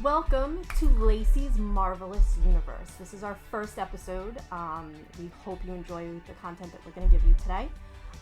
Welcome to Laci's Marvelous Universe. This is our first episode. We hope you enjoy the content that we're going to give you today.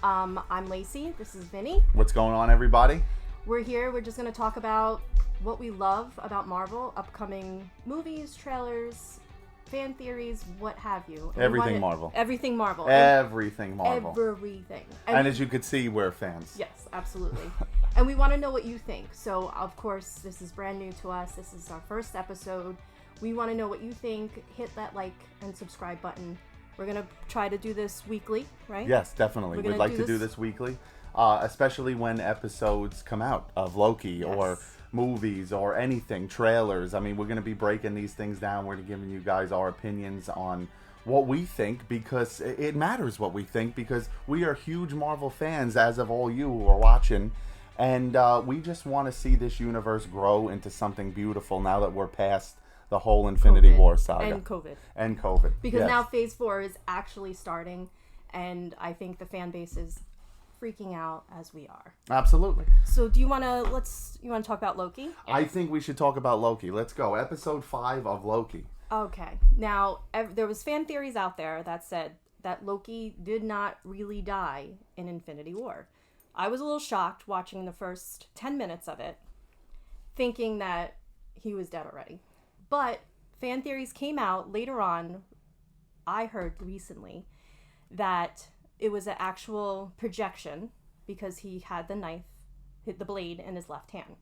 I'm Laci. This is Vinnie. What's going on, everybody? We're here. We're just going to talk about what we love about Marvel, upcoming movies, trailers, fan theories, what have you. Everything Marvel. Everything Marvel. Everything Marvel. Everything. And as you could see, we're fans. Yes, absolutely. And we want to know what you think. So, of course, this is brand new to us. This is our first episode. We want to know what you think. Hit that like and subscribe button. We're going to try to do this weekly, right? Yes, definitely. We'd like to do this weekly, especially when episodes come out of Loki or movies or anything, trailers. I mean, we're going to be breaking these things down. We're giving you guys our opinions on what we think, because it matters what we think, because we are huge Marvel fans, as of all you who are watching. And we just want to see this universe grow into something beautiful now that we're past the whole Infinity War saga. And COVID. Because now Phase 4 is actually starting, and I think the fan base is freaking out as we are. Absolutely. So do you want to talk about Loki? I think we should talk about Loki. Let's go. Episode 5 of Loki. Okay. Now, there was fan theories out there that said that Loki did not really die in Infinity War. I was a little shocked watching the first 10 minutes of it, thinking that he was dead already. But fan theories came out later on. I heard recently that it was an actual projection because he had the knife, hit the blade in his left hand.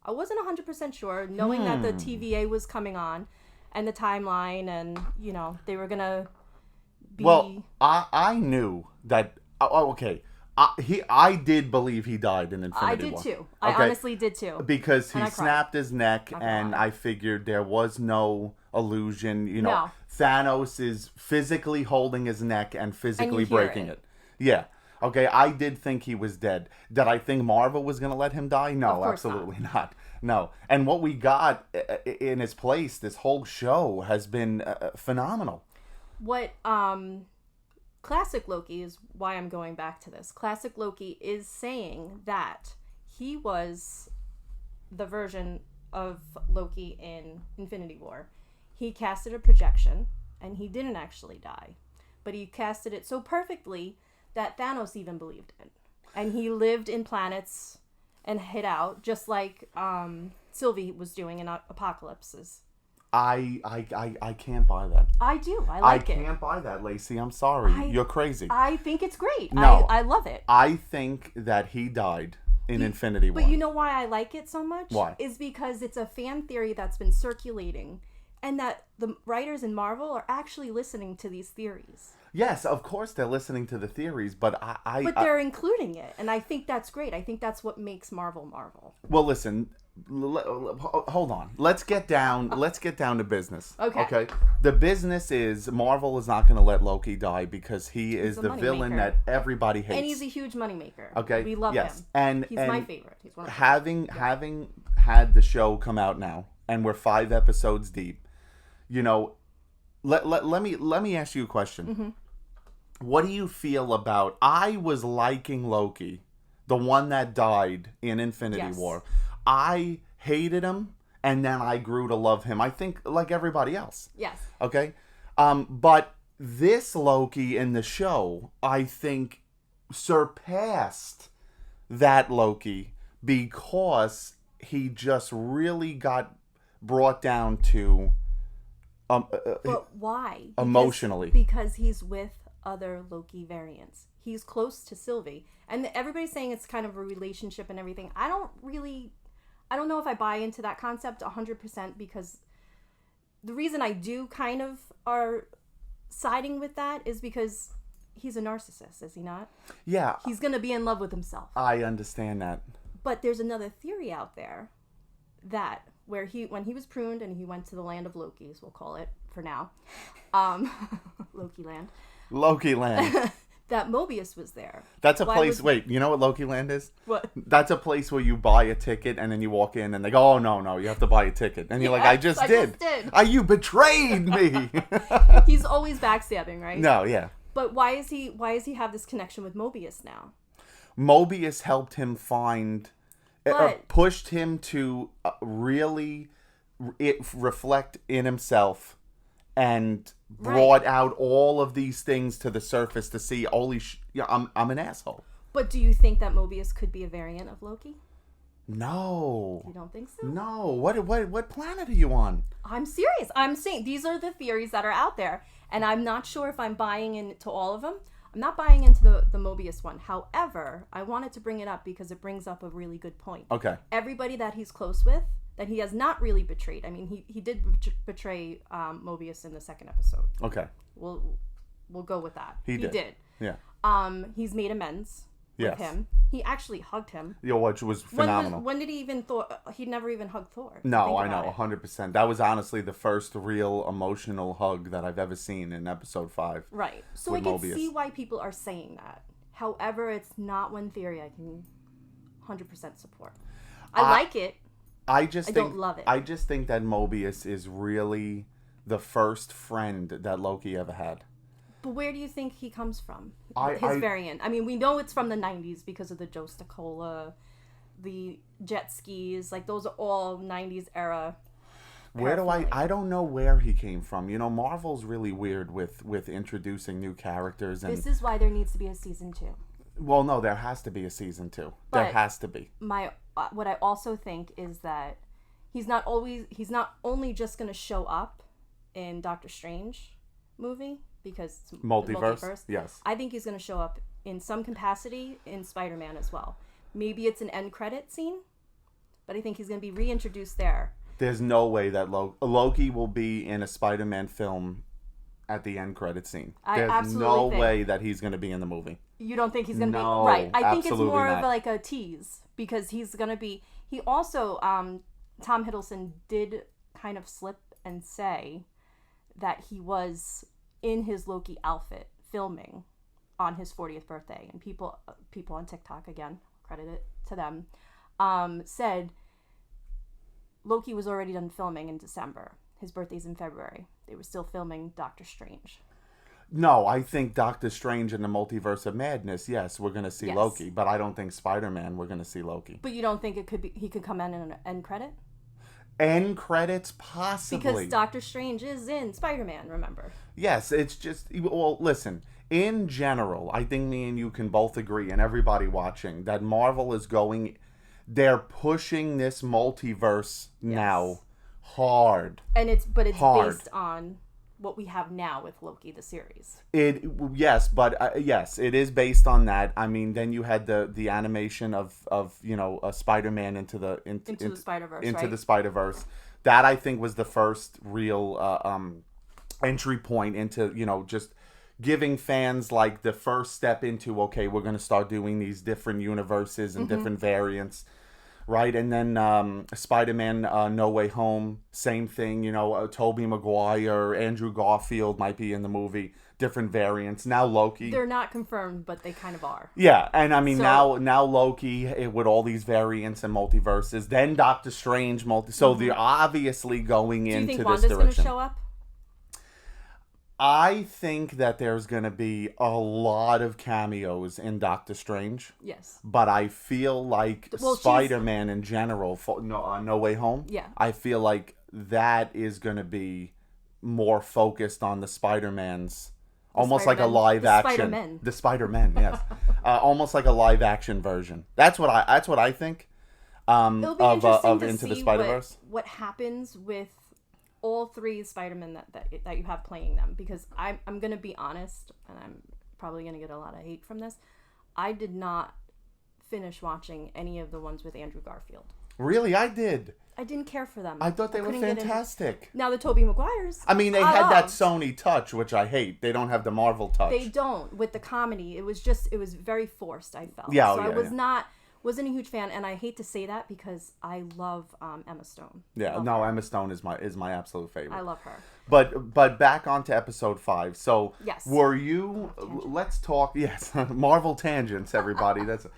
I wasn't 100% sure, knowing that the TVA was coming on and the timeline, and, you know, they were going to be... Well, I knew that... okay. I did believe he died in Infinity War. I did too. I honestly did too. Because he snapped his neck, and I figured there was no illusion. You know, Thanos is physically holding his neck and physically breaking it. Yeah. Okay, I did think he was dead. Did I think Marvel was going to let him die? No, absolutely not. No. And what we got in his place, this whole show, has been phenomenal. What, Classic Loki is why I'm going back to this. Classic Loki is saying that he was the version of Loki in Infinity War. He casted a projection, and he didn't actually die. But he casted it so perfectly that Thanos even believed it. And he lived in planets and hid out, just like Sylvie was doing in Apocalypses. I can't buy that. I do. I like it. I can't buy that, Laci. I'm sorry. You're crazy. I think it's great. No. I love it. I think that he died in Infinity War. But you know why I like it so much? Why? Is because it's a fan theory that's been circulating, and that the writers in Marvel are actually listening to these theories. Yes, of course they're listening to the theories, but But they're including it, and I think that's great. I think that's what makes Marvel Marvel. Well, listen, hold on. Let's get down to business. Okay. The business is Marvel is not going to let Loki die because he is the villain that everybody hates. And he's a huge moneymaker. Okay. We love him. And he's my favorite. He's one of having had the show come out now, and we're 5 episodes deep, you know, let me ask you a question. Mm-hmm. What do you feel about... I was liking Loki, the one that died in Infinity War. I hated him, and then I grew to love him. I think like everybody else. Yes. Okay? But this Loki in the show, I think, surpassed that Loki because he just really got brought down to... but why? Emotionally. Because he's with other Loki variants. He's close to Sylvie. And everybody's saying it's kind of a relationship and everything. I don't know if I buy into that concept 100%, because the reason I do kind of are siding with that is because he's a narcissist, is he not? Yeah. He's going to be in love with himself. I understand that. But there's another theory out there that when he was pruned and he went to the land of Lokis, we'll call it for now, Loki land, that Mobius was there. That's a place... Wait, you know what Loki Land is? What? That's a place where you buy a ticket and then you walk in and they go, oh, no, you have to buy a ticket. And you're like, I just did. You betrayed me. He's always backstabbing, right? No, yeah. But why does he have this connection with Mobius now? Mobius helped him find... pushed him to really reflect in himself and brought out all of these things to the surface to see, I'm an asshole. But do you think that Mobius could be a variant of Loki? No. You don't think so? No. What planet are you on? I'm serious. I'm saying these are the theories that are out there, and I'm not sure if I'm buying into all of them. I'm not buying into the Mobius one. However, I wanted to bring it up because it brings up a really good point. Okay. Everybody that he's close with, that he has not really betrayed. I mean, he did betray Mobius in the second episode. Okay. We'll go with that. He did. Yeah. He's made amends yes. with him. He actually hugged him. Yeah, which was phenomenal. When did he even he never even hugged Thor? No, I know, 100%. That was honestly the first real emotional hug that I've ever seen in episode 5. Right. So I can see why people are saying that. However, it's not one theory I can 100% support. I like it. I don't love it. I just think that Mobius is really the first friend that Loki ever had. But where do you think he comes from? His variant. I mean, we know it's from the 90s because of the Joe Stacola, the jet skis. Like, those are all 90s era. I don't know where he came from. You know, Marvel's really weird with introducing new characters. And this is why there needs to be a season 2. Well, no, there has to be a season 2. But there has to be. What I also think is that he's not only just going to show up in Doctor Strange movie because it's multiverse. Yes. I think he's going to show up in some capacity in Spider-Man as well. Maybe it's an end credit scene, but I think he's going to be reintroduced there. There's no way that Loki will be in a Spider-Man film at the end credit scene. There's no way that he's going to be in the movie. You don't think he's going to be? Right. I think it's more of like a tease because he's going to be... He also, Tom Hiddleston did kind of slip and say that he was in his Loki outfit filming on his 40th birthday. And people on TikTok, again, credit it to them, said Loki was already done filming in December. His birthday's in February. They were still filming Doctor Strange. No, I think Doctor Strange in the Multiverse of Madness, yes, we're going to see Loki. But I don't think Spider-Man, we're going to see Loki. But you don't think he could come in an end credit? End credits, possibly. Because Doctor Strange is in Spider-Man, remember? Yes, it's just... Well, listen, in general, I think me and you can both agree, and everybody watching, that Marvel is going... They're pushing this multiverse now hard. And it's based on what we have now with Loki, the series. Yes, it is based on that. I mean, then you had the animation of a Spider-Man into the Spider-Verse, into the Spider-Verse. That I think was the first real entry point into just giving fans like the first step into, okay, we're going to start doing these different universes and different variants. Right, and then Spider-Man No Way Home, same thing, Tobey Maguire, Andrew Garfield might be in the movie, different variants. Now Loki. They're not confirmed, but they kind of are. Yeah, and I mean, now Loki with all these variants and multiverses, then Doctor Strange, so they're obviously going into this direction. Do you think Wanda's going to show up? I think that there's going to be a lot of cameos in Doctor Strange. Yes. But I feel like Spider-Man in general, No Way Home, I feel like that is going to be more focused on the Spider-Mans. Almost like a live action. The Spider-Men, yes. Almost like a live action version. That's what I think. It'll be interesting to Into see the Spider-Verse. What happens with all 3 Spider-Men that you have playing them, because I'm going to be honest, and I'm probably going to get a lot of hate from this. I did not finish watching any of the ones with Andrew Garfield. Really? I did. I didn't care for them. I thought they were fantastic. Now the Tobey Maguires. I mean, they had that Sony touch, which I hate. They don't have the Marvel touch. They don't. With the comedy, it was very forced, I felt. Wasn't a huge fan, and I hate to say that because I love Emma Stone. Yeah, Emma Stone is my absolute favorite. I love her. But back on to episode 5. So yes. Were you? Let's talk. Yes, Marvel tangents, everybody. That's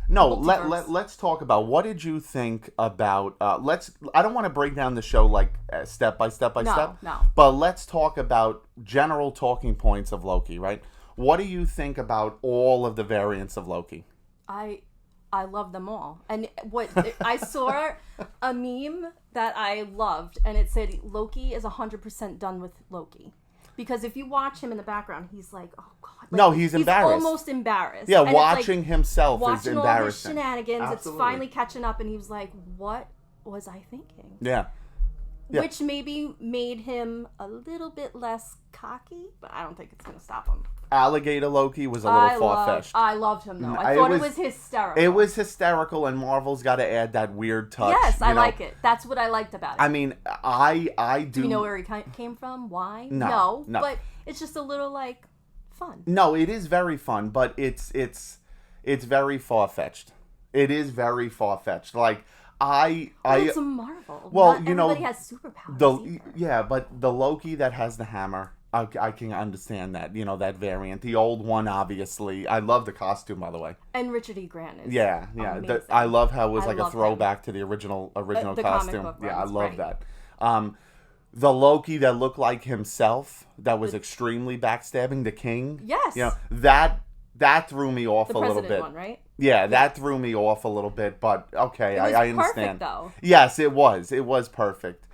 let's talk about what did you think about. I don't want to break down the show like step by step. No. But let's talk about general talking points of Loki. Right? What do you think about all of the variants of Loki? I I love them all. And what I saw a meme that I loved, and it said Loki is 100% done with Loki. Because if you watch him in the background, he's like, oh God. Like, no, he's embarrassed. He's almost embarrassed. Yeah, and watching like, himself is watching embarrassing. All his shenanigans, Absolutely. It's finally catching up, and he was like, what was I thinking? Yeah. Which maybe made him a little bit less cocky, but I don't think it's going to stop him. Alligator Loki was a little far-fetched. I loved him, though. I thought it was hysterical. It was hysterical, and Marvel's got to add that weird touch. Yes, I like it. That's what I liked about it. I mean, I do... Do you know where he came from? Why? No. But it's just a little, like, fun. No, it is very fun, but it's very far-fetched. It is very far-fetched. Like, it's a Marvel. Well, Not you know... everybody has superpowers. Yeah, but the Loki that has the hammer... I can understand that, that variant. The old one, obviously. I love the costume, by the way. And Richard E. Grant is amazing. I love how it was like a throwback to the original the costume. Comic book Yeah, I love right. that. The Loki that looked like himself, that was extremely backstabbing, the king. Yes. That threw me off a little bit. The president one, right? Yeah, that threw me off a little bit, but okay, I understand. Perfect, though. Yes, it was. It was perfect.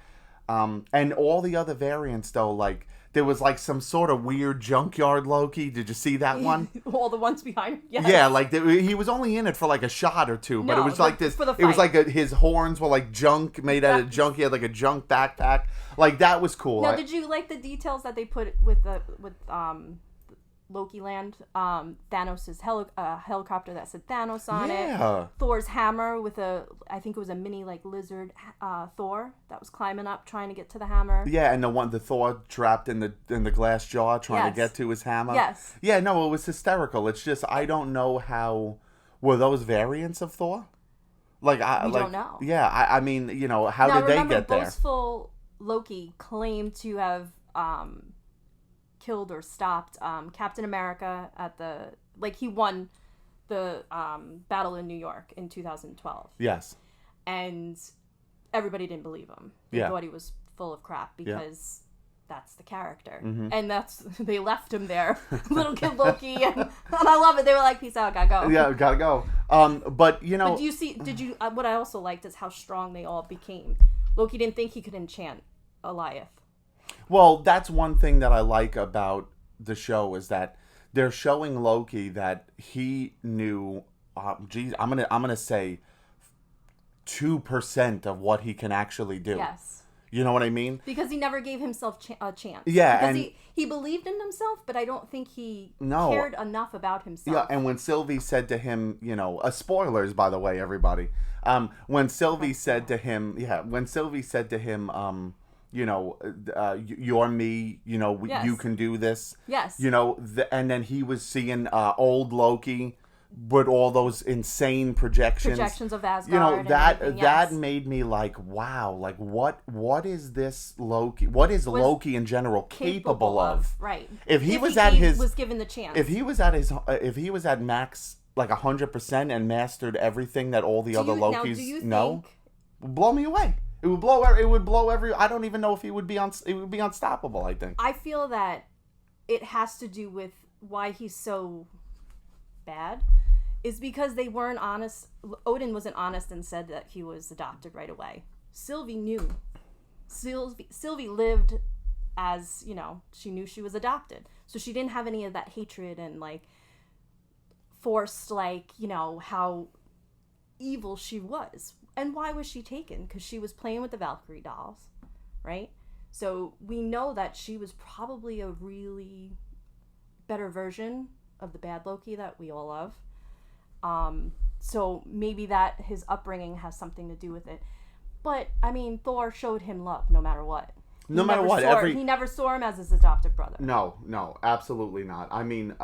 And all the other variants, though, like... There was like some sort of weird junkyard Loki. Did you see that one? All the ones behind him? Yes. Yeah, like he was only in it for like a shot or two, but it was like this. It was like his horns were like junk made out of junk. He had like a junk backpack. Like that was cool. Now, did you like the details that they put with Loki Land? Thanos' helicopter that said Thanos on it. Thor's hammer with I think it was a mini like lizard Thor that was climbing up trying to get to the hammer. Yeah, and the Thor trapped in the glass jar trying to get to his hammer. Yes. Yeah, no, it was hysterical. It's just I don't know how were those variants of Thor. Like we don't know. Yeah, I mean, how did they get there? Boastful Loki claimed to have killed or stopped Captain America at he won the battle in New York in 2012. Yes. And everybody didn't believe him. They thought he was full of crap because that's the character. Mm-hmm. And they left him there. Little kid Loki and I love it. They were like, peace out, gotta go. Yeah, gotta go. But But what I also liked is how strong they all became. Loki didn't think he could enchant Goliath. Well, that's one thing that I like about the show is that they're showing Loki that he knew. I'm gonna say 2% of what he can actually do. Yes. You know what I mean? Because he never gave himself a chance. Yeah, because he believed in himself, but I don't think he cared enough about himself. Yeah, and when Sylvie said to him, spoilers by the way, everybody. When Sylvie said to him, you're me, yes. You can do this. Yes. And then he was seeing old Loki with all those insane projections of Asgard. That made me like, wow, like what is this Loki? What is Loki in general capable of? Right. If he was given the chance. If he was at max like 100% and mastered everything that all the other Lokis know, blow me away. It would blow every. I don't even know if it would be unstoppable. I think. I feel that it has to do with why he's so bad, is because they weren't honest. Odin wasn't honest and said that he was adopted right away. Sylvie knew. Sylvie lived as she knew she was adopted, so she didn't have any of that hatred and like forced how evil she was. And why was she taken? Because she was playing with the Valkyrie dolls, right? So we know that she was probably a really better version of the bad Loki that we all love. So maybe that his upbringing has something to do with it. But, I mean, Thor showed him love no matter what. No matter what. He never saw him as his adopted brother. No, absolutely not. I mean,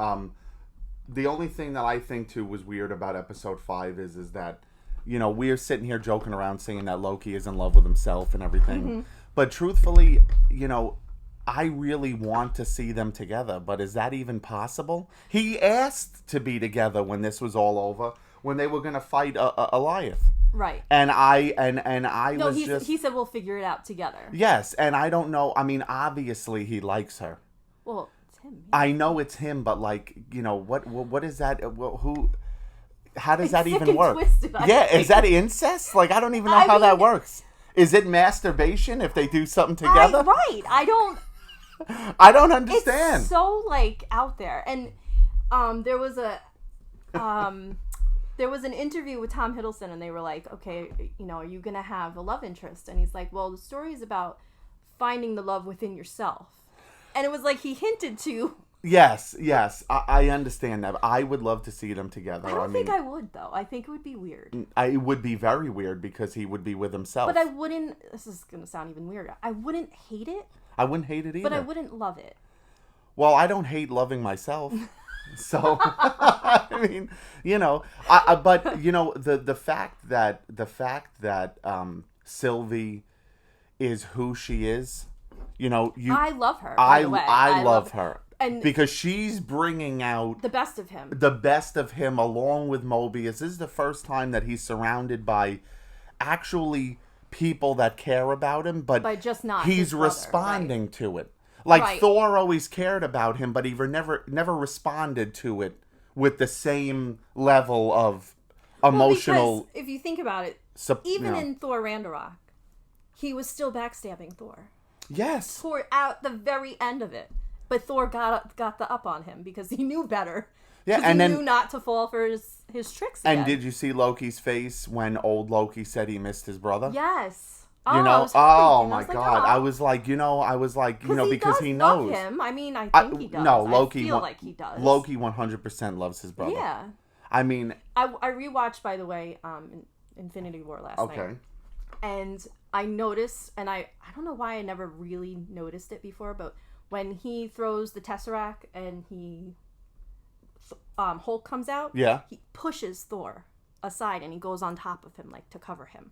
the only thing that I think, too, was weird about episode 5 is that we're sitting here joking around saying that Loki is in love with himself and everything. Mm-hmm. But truthfully, I really want to see them together. But is that even possible? He asked to be together when this was all over, when they were going to fight Goliath. Right. And he said we'll figure it out together. Yes, and I don't know. I mean, obviously he likes her. Well, it's him. I know it's him, but what is that? Who... how does that sick even and work? twisted, Yeah, is that incest? Like, I don't even know how that works. Is it masturbation if they do something together? Right. I don't understand. It's so, like, out there. And there was an interview with Tom Hiddleston, and they were like, okay, are you going to have a love interest? And he's like, well, the story is about finding the love within yourself. And it was like he hinted to... Yes. I understand that. I would love to see them together. I don't think I would, though. I think it would be weird. It would be very weird because he would be with himself. But I wouldn't... This is going to sound even weirder. I wouldn't hate it. I wouldn't hate it either. But I wouldn't love it. Well, I don't hate loving myself. So, I mean, but the fact that Sylvie is who she is, I love her. I by the way. I love her. And because she's bringing out the best of him. The best of him along with Mobius. This is the first time that he's surrounded by actually people that care about him, but by just not he's his brother, responding right. to it. Like right. Thor always cared about him, but he never responded to it with the same level of emotional. Well, because if you think about it, even in Thor Ragnarok, he was still backstabbing Thor. Yes. Toward out the very end of it, but Thor got the up on him because he knew better. Yeah, and he knew not to fall for his tricks again. And did you see Loki's face when old Loki said he missed his brother? Yes. Oh my God! I was like, because he knows love him. I mean, I think he does. No, Loki. I feel like he does. Loki 100% loves his brother. Yeah. I mean, I rewatched, by the way, Infinity War last night. And I noticed, and I don't know why I never really noticed it before, but when he throws the Tesseract and Hulk comes out, he pushes Thor aside and he goes on top of him, like, to cover him.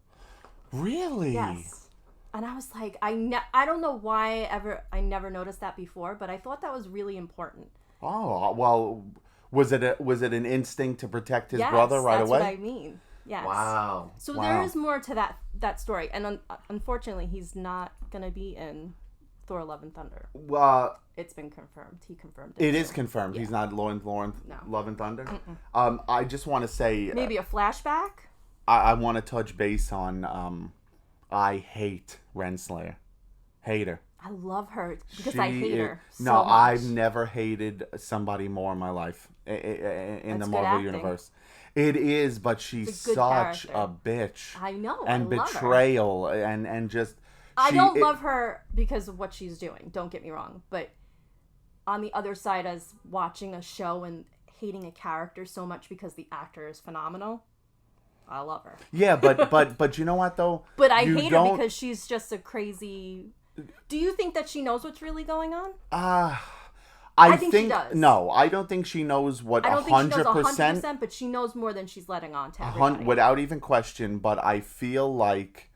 Really? Yes. And I was like, I don't know why I never noticed that before, but I thought that was really important. Oh, well, was it an instinct to protect his brother right away? That's what I mean. Yes. Wow. So there is more to that story, and unfortunately, he's not gonna be in Thor: Love and Thunder. It's been confirmed. He confirmed it. It is confirmed. Yeah. He's not Lord Love and Thunder. I just want to say maybe a flashback. I want to touch base on. I hate Renslayer. Hate her. I love her because I hate her so No, much. I've never hated somebody more in my life in the Marvel universe. It is, but she's such a bitch. I know. And I love betrayal her. and just. I don't love her because of what she's doing. Don't get me wrong, but on the other side, as watching a show and hating a character so much because the actor is phenomenal. I love her. Yeah, but you know what though? But I hate her because she's just a crazy. Do you think that she knows what's really going on? I think she does. No, I don't think she knows what 100%. I don't think she knows 100%, but she knows more than she's letting on to everybody. Without even question, but I feel like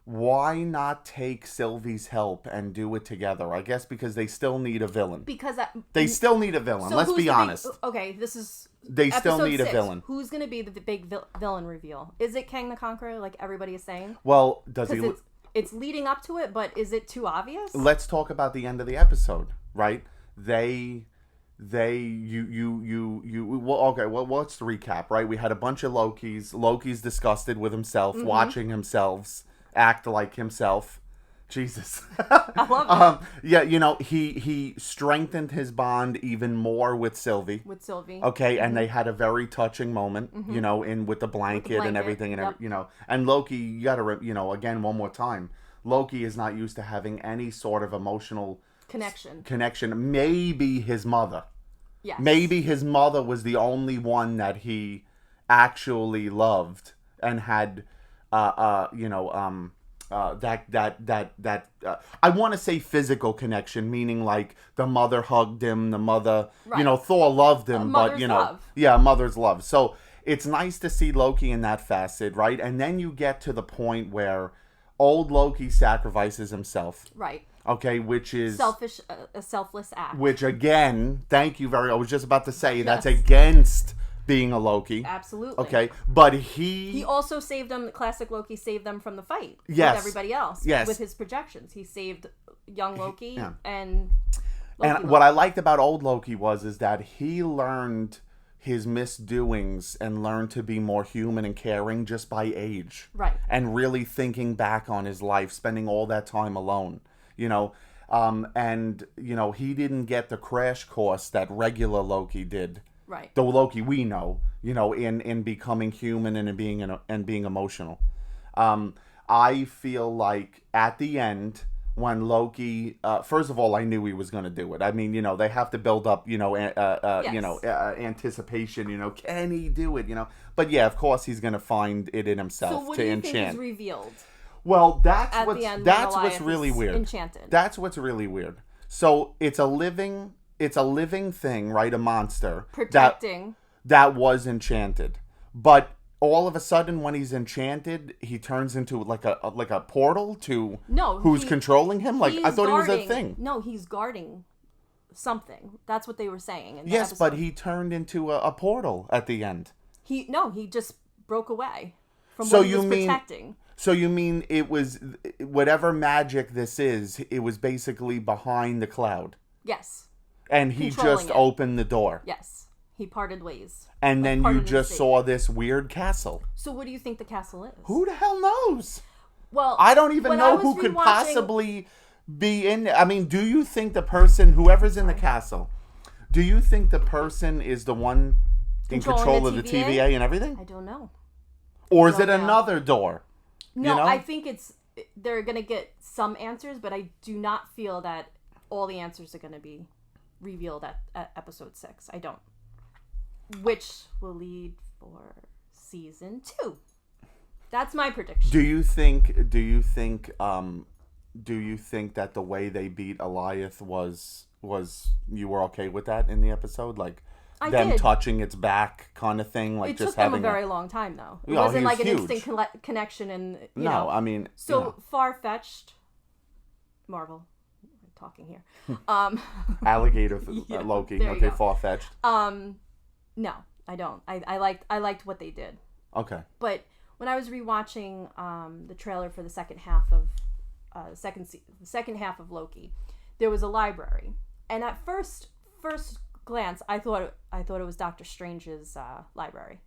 why not take Sylvie's help and do it together? I guess because they still need a villain. Because they still need a villain. So let's be honest. This is. They still need a villain. Who's going to be the big villain reveal? Is it Kang the Conqueror, like everybody is saying? Well, does he? It's leading up to it, but is it too obvious? Let's talk about the end of the episode, right? Well, okay, well, let's recap, right? We had a bunch of Lokis. Loki's disgusted with himself, watching himself act like himself. Jesus. I love it. Yeah, he strengthened his bond even more with Sylvie. Okay, and they had a very touching moment, with the blanket and everything, and and Loki, you got to, again, one more time, Loki is not used to having any sort of emotional connection. Maybe his mother. Yes. Maybe his mother was the only one that he actually loved and had, I want to say physical connection, meaning like the mother hugged him, the mother, Thor loved him, but mother's love. So it's nice to see Loki in that facet, right? And then you get to the point where old Loki sacrifices himself. Right. Okay, which is a selfless act. Which again, thank you I was just about to say that's against being a Loki. Absolutely. Okay, but he also saved them. Classic Loki saved them from the fight. Yes. With everybody else. Yes. With his projections, he saved young Loki and Loki. What I liked about old Loki is that he learned his misdoings and learn to be more human and caring just by age. Right. And really thinking back on his life, spending all that time alone, you know. And, you know, he didn't get the crash course that regular Loki did. Right. The Loki we know, you know, in becoming human and in being emotional. I feel like at the end, when Loki, first of all, I knew he was going to do it. I mean, you know, they have to build up, you know, anticipation. You know, can he do it? You know, but yeah, of course, he's going to find it in himself so what to do you enchant. think is revealed? Well, that's at what's the end what's really weird. Enchanted. That's what's really weird. So it's a living thing, right? A monster Protecting that was enchanted, but all of a sudden, when he's enchanted, he turns into like a portal to who's controlling him. Like I thought he was a thing. No, he's guarding something. That's what they were saying. In the yes, episode. but he turned into a portal at the end. He just broke away from what he was protecting. So you mean it was whatever magic this is? It was basically behind the cloud. Yes. And he just opened the door. Yes. He parted ways. And then you just saw this weird castle. So what do you think the castle is? Who the hell knows? Well, I don't even know who could possibly be in. I mean, do you think the person, whoever's in the castle, do you think the person is the one in control of the TVA and everything? I don't know. Or is it another door? No, you know? I think they're going to get some answers, but I do not feel that all the answers are going to be revealed at episode 6. I don't. Which will lead for season 2. That's my prediction. Do you think that the way they beat Goliath was you were okay with that in the episode? Like them touching its back kind of thing, like it just took them having a very long time though. It No, wasn't like an huge. instant connection and you No, know. I mean So far-fetched Marvel talking here. Alligator Loki. Okay, go. far-fetched. No, I don't. I liked what they did. Okay. But when I was rewatching the trailer for the second half of the second half of Loki, there was a library, and at first glance, I thought it was Doctor Strange's library,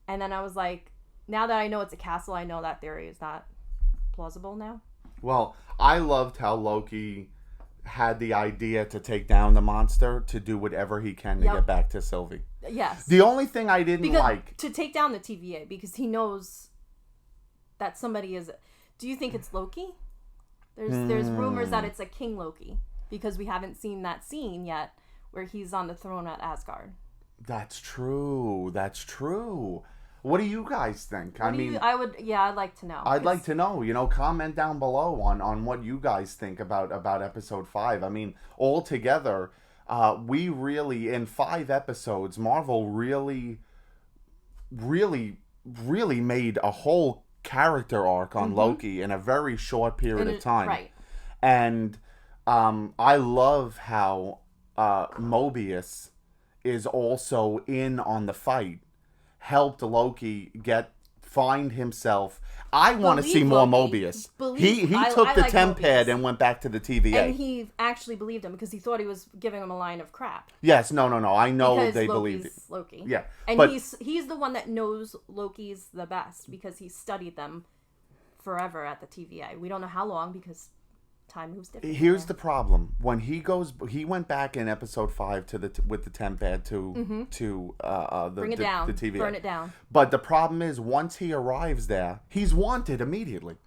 and then I was like, now that I know it's a castle, I know that theory is not plausible now. Well, I loved how Loki had the idea to take down the monster to do whatever he can to get back to Sylvie. Yes. The only thing I didn't like to take down the TVA because he knows that somebody is. Do you think it's Loki? There's rumors that it's a King Loki because we haven't seen that scene yet where he's on the throne at Asgard. That's true. What do you guys think? I'd like to know. I'd like to know. You know, comment down below on what you guys think about episode 5. I mean, altogether, we really, in 5 episodes, Marvel really made a whole character arc on Loki in a very short period of time. Right. And I love how Mobius is also in on the fight. Helped Loki find himself. I want to see more Mobius. He took the temp pad and went back to the TVA. And he actually believed him because he thought he was giving him a line of crap. Yes, no. I know because they Loki's believed it. Loki. Yeah, and but he's the one that knows Loki's the best because he studied them forever at the TVA. We don't know how long because time moves differently. Here's the problem: when he went back in episode 5 with the temp pad to bring it down, the TVA, burn it down. But the problem is, once he arrives there, he's wanted immediately.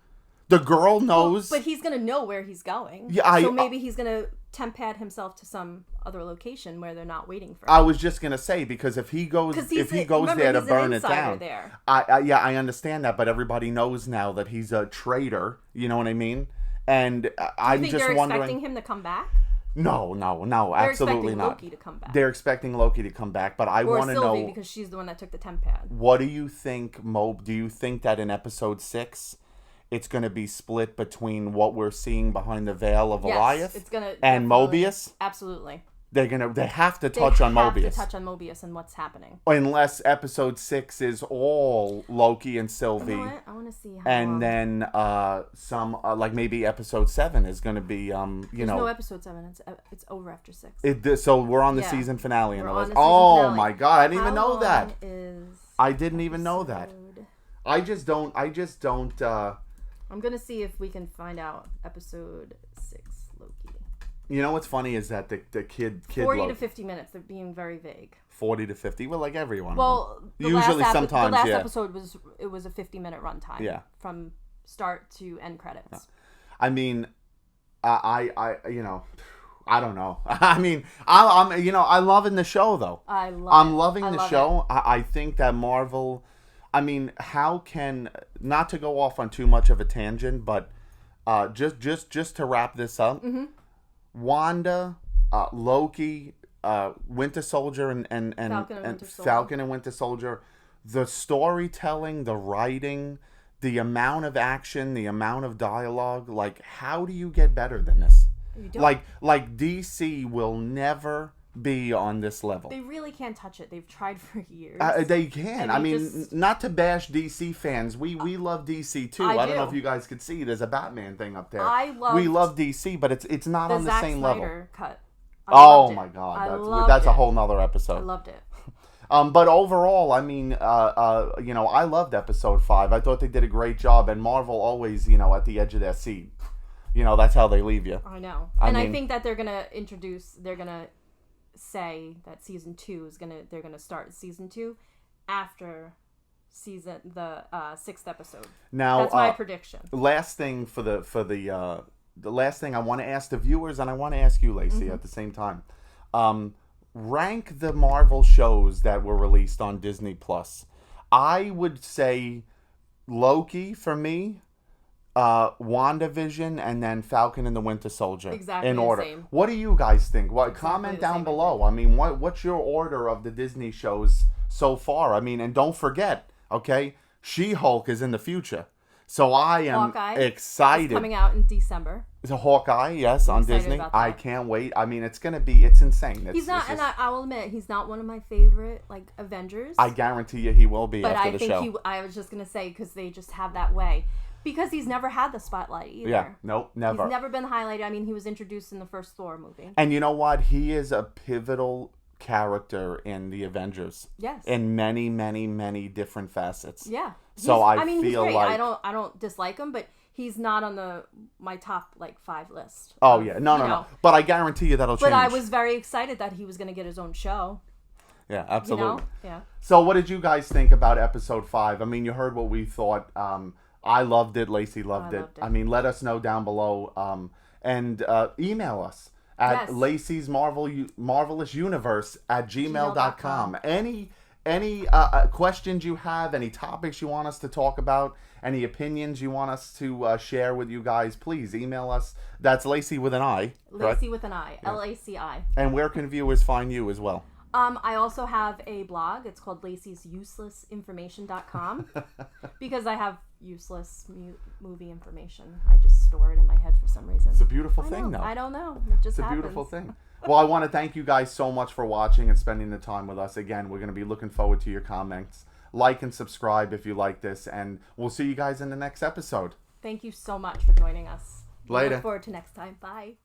The girl knows, but he's gonna know where he's going. Yeah, so maybe he's gonna temp pad himself to some other location where they're not waiting for him. I was just gonna say because if he goes there to burn it down, I understand that, but everybody knows now that he's a traitor. You know what I mean? And I'm just wondering. They're expecting him to come back? No, absolutely not. They're expecting Loki to come back. They're expecting Loki to come back, but I want to know. Or Sylvie because she's the one that took the temp pad. What do you think, Do you think that in episode 6, it's going to be split between what we're seeing behind the veil of Goliath and Mobius? Absolutely. They have to touch on Mobius. They have to touch on Mobius and what's happening. Unless episode 6 is all Loki and Sylvie. You know what? I want to to see how And long. then some like maybe episode 7 is going to be There's no episode 7. It's over after 6. So we're on the Yeah. season finale. We're and on the oh season finale. my god, I didn't How even know that. long is I didn't even know that. episode? I just don't I'm gonna see if we can find out episode 6 Loki. you know what's funny is that the kid 40 to 50 minutes. They're being very vague. 40 to 50. Well, like everyone. Well, usually sometimes the last yeah. episode was a 50-minute runtime. Yeah. From start to end credits. Yeah. I mean, I I don't know. I mean, I'm loving the show though. I'm loving the show. I think that Marvel. I mean, how can, not to go off on too much of a tangent, but just to wrap this up, Wanda, Loki, Winter Soldier, and Falcon and Winter Soldier, the storytelling, the writing, the amount of action, the amount of dialogue, like, how do you get better than this? You don't. Like DC will never be on this level. They really can't touch it. They've tried for years. They can. I mean, not to bash DC fans. We love DC too. I don't know if you guys could see. There's a Batman thing up there. We love DC, but it's not on the same level. Snyder cut. Oh my god, that's a whole nother episode. I loved it. But overall, I mean, I loved episode 5. I thought they did a great job, and Marvel always, at the edge of their seat. That's how they leave you. I know. I think that they're gonna say that they're gonna start season 2 after the 6th episode. Now that's my prediction. Last thing for the last thing I want to ask the viewers, and I want to ask you, Laci, at the same time. Rank the Marvel shows that were released on Disney Plus. I would say Loki for me, WandaVision, and then Falcon and the Winter Soldier. Exactly in order. The same. What do you guys think? Comment down below. I mean, what's your order of the Disney shows so far? I mean, and don't forget, okay, She-Hulk is in the future. So I am excited. It's coming out in December. It's a Hawkeye, yes, on Disney. I can't wait. I mean, it's insane. He's not, and I will admit, he's not one of my favorite Avengers. I guarantee you he will be after the show. But I think I was just gonna say, because they just have that way. Because he's never had the spotlight either. Yeah, nope, never. He's never been highlighted. I mean, he was introduced in the first Thor movie. And you know what? He is a pivotal character in the Avengers. Yes. In many, many, many different facets. Yeah. So I mean, feel he's great. like I don't dislike him, but he's not on my top 5 list. Oh yeah, no. But I guarantee you that'll change. But I was very excited that he was going to get his own show. Yeah, absolutely. Yeah. So what did you guys think about episode 5? I mean, you heard what we thought. I loved it. Laci loved it. I mean, let us know down below, and email us at Laci's Marvelous Universe at gmail.com. Any questions you have, any topics you want us to talk about, any opinions you want us to share with you guys, please email us. That's Laci with an I. Laci with an I. Laci. And where can viewers find you as well? I also have a blog. It's called Laci'sUselessinformation.com because I have useless movie information. I just store it in my head for some reason. It's a beautiful thing, though. I don't know. It just happens. It's a beautiful thing. Well, I want to thank you guys so much for watching and spending the time with us. Again, we're going to be looking forward to your comments. Like and subscribe if you like this, and we'll see you guys in the next episode. Thank you so much for joining us. Later. Look forward to next time. Bye.